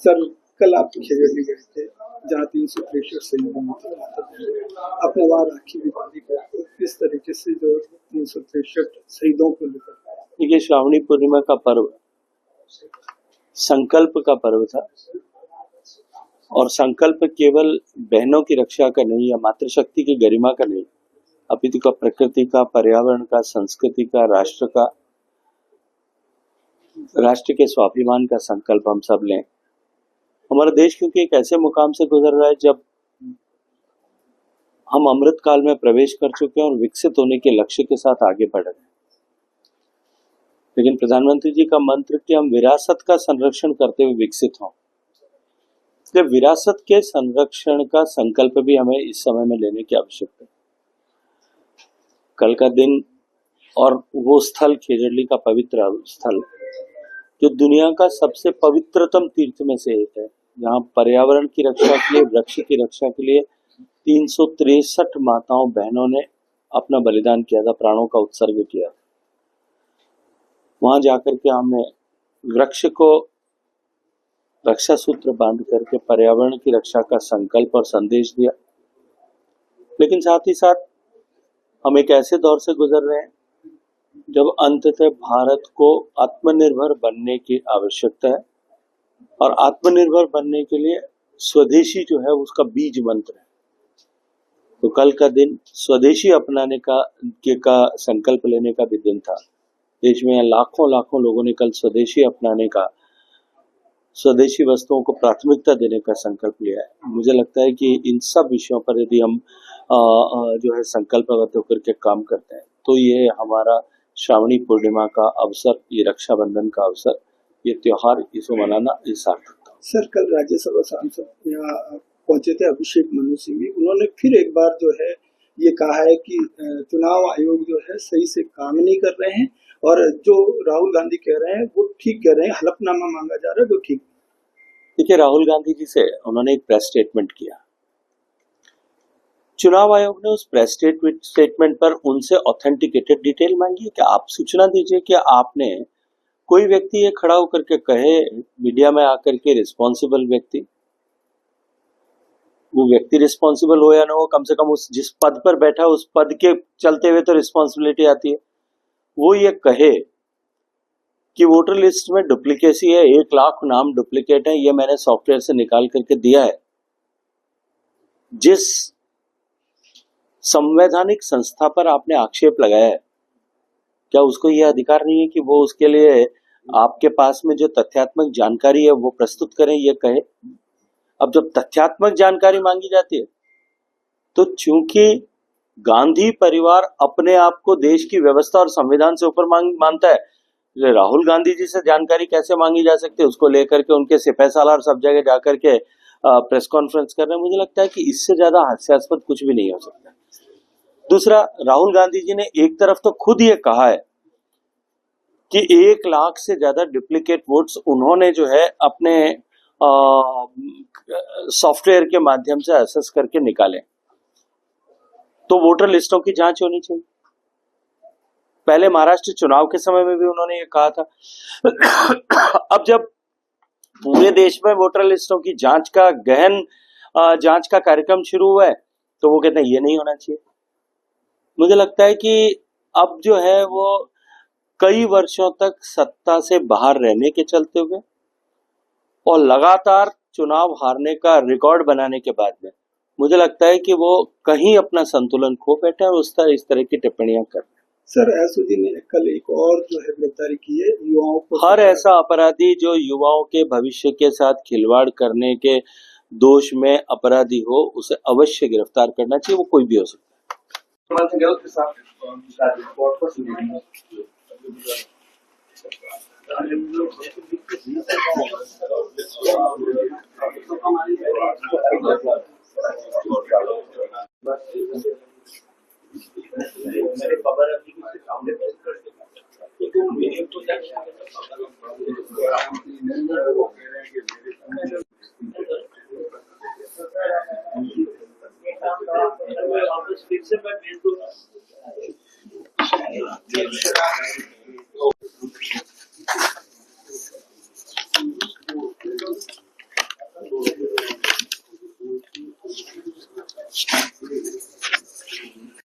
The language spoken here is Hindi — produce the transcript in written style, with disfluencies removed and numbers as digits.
सर, कल आप खेजड़ी गए थे जहाँ 363 शहीद आपने वहाँ राखी भी बांधी है, तो किस तरीके से जो 363 शहीदों को लेकर? देखिए, श्रावणी पूर्णिमा का पर्व संकल्प का पर्व था और संकल्प केवल बहनों की रक्षा का नहीं या मातृशक्ति की गरिमा का नहीं, अपितु का प्रकृति का, पर्यावरण का, संस्कृति का, राष्ट्र के स्वाभिमान का संकल्प हम सब लें। हमारा देश क्योंकि एक ऐसे मुकाम से गुजर रहा है जब हम अमृत काल में प्रवेश कर चुके हैं और विकसित होने के लक्ष्य के साथ आगे बढ़ रहे हैं। लेकिन प्रधानमंत्री जी का मंत्र कि हम विरासत का संरक्षण करते हुए विकसित हों, इसलिए विरासत के संरक्षण का संकल्प भी हमें इस समय में लेने की आवश्यकता है। कल का दिन और वो स्थल खेजड़ली का पवित्र स्थल जो दुनिया का सबसे पवित्रतम तीर्थ में से एक है, जहाँ पर्यावरण की रक्षा के लिए, वृक्ष की रक्षा के लिए 363 माताओं बहनों ने अपना बलिदान किया था, प्राणों का उत्सर्ग किया। वहां जाकर के हमने वृक्ष को रक्षा सूत्र बांध करके पर्यावरण की रक्षा का संकल्प और संदेश दिया। लेकिन साथ ही साथ हम एक ऐसे दौर से गुजर रहे हैं जब अंततः भारत को आत्मनिर्भर बनने की आवश्यकता है और आत्मनिर्भर बनने के लिए स्वदेशी जो है उसका बीज मंत्र है। तो कल का दिन स्वदेशी अपनाने का संकल्प लेने का भी दिन था। देश में लाखों लोगों ने कल स्वदेशी अपनाने का, स्वदेशी वस्तुओं को प्राथमिकता देने का संकल्प लिया है। मुझे लगता है कि इन सब विषयों पर यदि हम जो है संकल्पबद्ध होकर के काम करते हैं तो ये हमारा श्रावणी पूर्णिमा का अवसर, ये रक्षाबंधन का अवसर, ये त्योहार इसको मनाना ये सार्थक था। सर, कल राज्यसभा सांसद यहाँ पहुंचे थे अभिषेक मनु सिंघवी, उन्होंने फिर एक बार जो है ये कहा है कि चुनाव आयोग जो है सही से काम नहीं कर रहे हैं और जो राहुल गांधी कह रहे हैं वो ठीक कह रहे हैं, हलफनामा मांगा जा रहा है जो ठीक। देखिए, राहुल गांधी जी से उन्होंने एक प्रेस स्टेटमेंट किया। चुनाव आयोग ने उस प्रेस स्टेटमेंट पर उनसे ऑथेंटिकेटेड डिटेल मांगी कि आप सूचना दीजिए कि आपने, कोई व्यक्ति ये खड़ा होकर के कहे मीडिया में आकर के रिस्पॉन्सिबल व्यक्ति, वो व्यक्ति रिस्पॉन्सिबल हो या ना हो, कम से कम उस जिस पद पर बैठा उस पद के चलते हुए तो रिस्पॉन्सिबिलिटी आती है। वो ये कहे कि वोटर लिस्ट में डुप्लीकेसी है, 1 लाख नाम डुप्लीकेट है, ये मैंने सॉफ्टवेयर से निकाल करके दिया है। जिस संवैधानिक संस्था पर आपने आक्षेप लगाया है, क्या उसको यह अधिकार नहीं है कि वो उसके लिए आपके पास में जो तथ्यात्मक जानकारी है वो प्रस्तुत करें, ये कहे? अब जब तथ्यात्मक जानकारी मांगी जाती है तो चूंकि गांधी परिवार अपने आप को देश की व्यवस्था और संविधान से ऊपर मानता है, राहुल गांधी जी से जानकारी कैसे मांगी जा सकती है? उसको लेकर के उनके सिपहसालार सब जगह जाकर के प्रेस कॉन्फ्रेंस कर रहे हैं। मुझे लगता है कि इससे ज्यादा हास्यास्पद कुछ भी नहीं हो सकता। दूसरा, राहुल गांधी जी ने एक तरफ तो खुद ये कहा है कि 1 लाख से ज्यादा डुप्लीकेट वोट्स उन्होंने जो है अपने सॉफ्टवेयर के माध्यम से असेस करके निकाले, तो वोटर लिस्टों की जांच होनी चाहिए। पहले महाराष्ट्र चुनाव के समय में भी उन्होंने ये कहा था। अब जब पूरे देश में वोटर लिस्टों की जांच का गहन जांच का कार्यक्रम शुरू हुआ है तो वो कहते हैं ये नहीं होना चाहिए। मुझे लगता है कि अब जो है वो कई वर्षों तक सत्ता से बाहर रहने के चलते हुए और लगातार चुनाव हारने का रिकॉर्ड बनाने के बाद में मुझे लगता है कि वो कहीं अपना संतुलन खो बैठे और इस तरह की टिप्पणियां कर रहे हैं। सर, एसओजी ने कल एक और जो है गिरफ्तारी की है युवाओं को। हर ऐसा अपराधी जो युवाओं के भविष्य के साथ खिलवाड़ करने के दोष में अपराधी हो उसे अवश्य गिरफ्तार करना चाहिए, वो कोई भी हो सकता है।